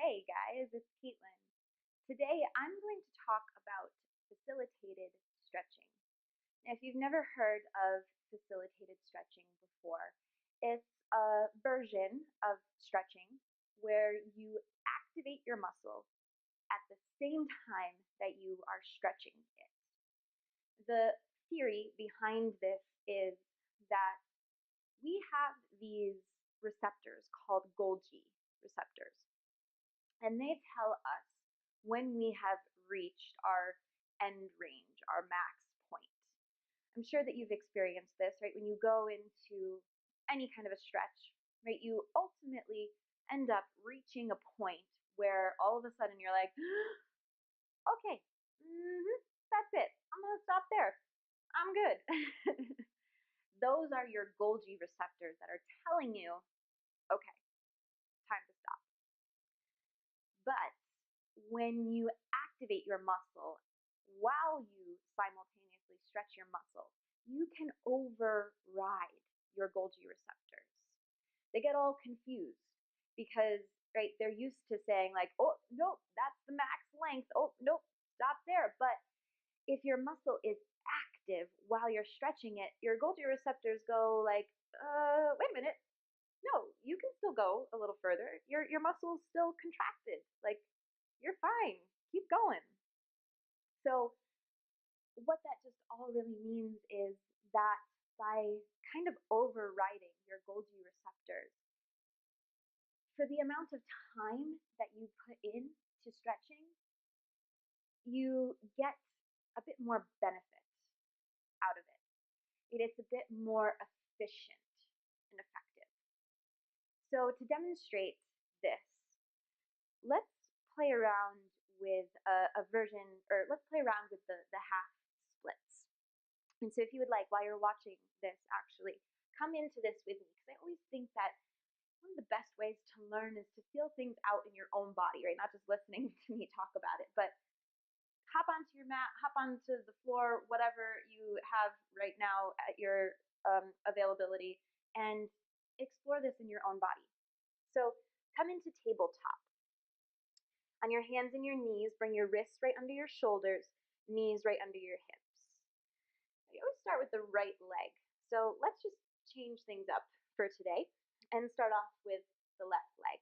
Hey guys, it's Caitlin. Today I'm going to talk about facilitated stretching. Now, if you've never heard of facilitated stretching before, it's a version of stretching where you activate your muscle at the same time that you are stretching it. The theory behind this is that we have these receptors called Golgi receptors, and they tell us when we have reached our end range, our max point. I'm sure that you've experienced this, right? When you go into any kind of a stretch, right, you ultimately end up reaching a point where all of a sudden you're like, okay, that's it. I'm going to stop there. I'm good. Those are your Golgi receptors that are telling you, okay, time to stop. But when you activate your muscle while you simultaneously stretch your muscle, you can override your Golgi receptors. They get all confused because, right, they're used to saying like, oh, nope, that's the max length. Oh, nope, stop there. But if your muscle is active while you're stretching it, your Golgi receptors go like, wait a minute. No, you can still go a little further. Your muscle's still contracted. Like, you're fine. Keep going. So what that just all really means is that by kind of overriding your Golgi receptors, for the amount of time that you put in to stretching, you get a bit more benefit out of it. It is a bit more efficient and effective. So to demonstrate this, let's play around with a version, or let's play around with the half splits. And so if you would like, while you're watching this, actually come into this with me, because I always think that one of the best ways to learn is to feel things out in your own body, right? Not just listening to me talk about it, but hop onto your mat, hop onto the floor, whatever you have right now at your availability, and explore this in your own body. So come into tabletop. On your hands and your knees, bring your wrists right under your shoulders, knees right under your hips. I always start with the right leg. So let's just change things up for today and start off with the left leg.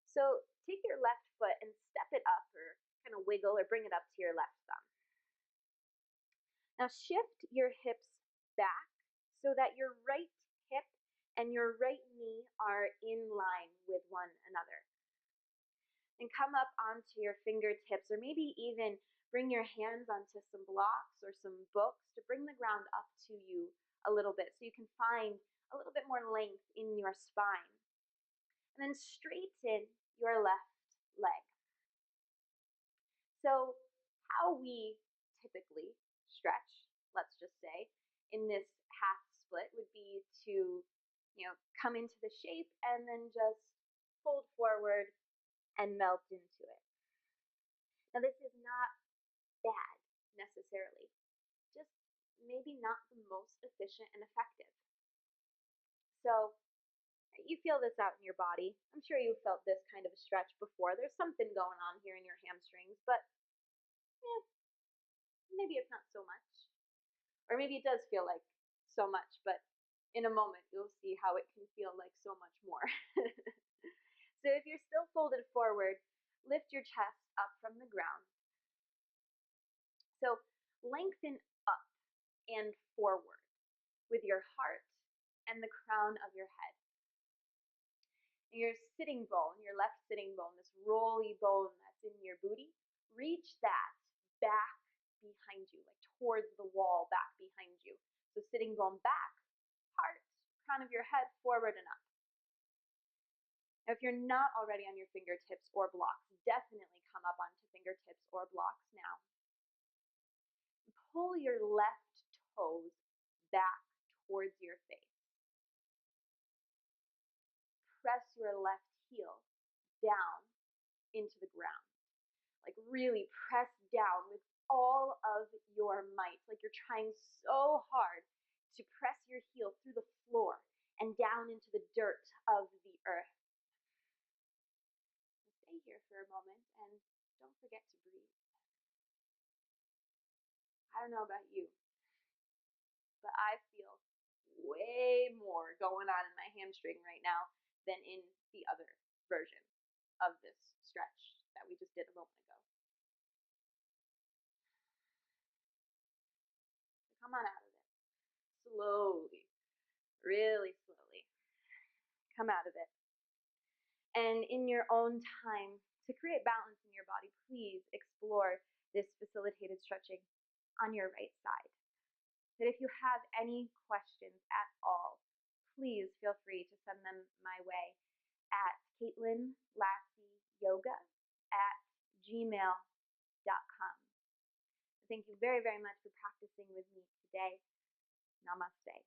So take your left foot and step it up, or kind of wiggle or bring it up to your left thumb. Now shift your hips back so that your right hip and your right knee are in line with one another. And come up onto your fingertips, or maybe even bring your hands onto some blocks or some books to bring the ground up to you a little bit so you can find a little bit more length in your spine. And then straighten your left leg. So how we typically stretch, let's just say, in this half split would be to, come into the shape and then just fold forward and melt into it. Now this is not bad necessarily, just maybe not the most efficient and effective. So you feel this out in your body. I'm sure you've felt this kind of a stretch before. There's something going on here in your hamstrings, but maybe it's not so much. Or maybe it does feel like so much, but in a moment you'll see how it can feel like so much more. So if you're still folded forward, lift your chest up from the ground. So lengthen up and forward with your heart and the crown of your head. And your sitting bone, your left sitting bone, this rolly bone that's in your booty, reach that back behind you, like towards the wall back behind you. So sitting bone back, heart, crown of your head, forward and up. Now, if you're not already on your fingertips or blocks, definitely come up onto fingertips or blocks now. Pull your left toes back towards your face. Press your left heel down into the ground. Like really press down with all of your might. Like you're trying so hard to press your heel through the floor and down into the dirt of the earth. Stay here for a moment and don't forget to breathe. I don't know about you, but I feel way more going on in my hamstring right now than in the other version of this stretch that we just did a moment ago. So come on out of it. Slowly, really slowly. Come out of it. And in your own time, to create balance in your body, please explore this facilitated stretching on your right side. But if you have any questions at all, please feel free to send them my way at caitlinlassieyoga@gmail.com. Thank you very, very much for practicing with me today. Namaste.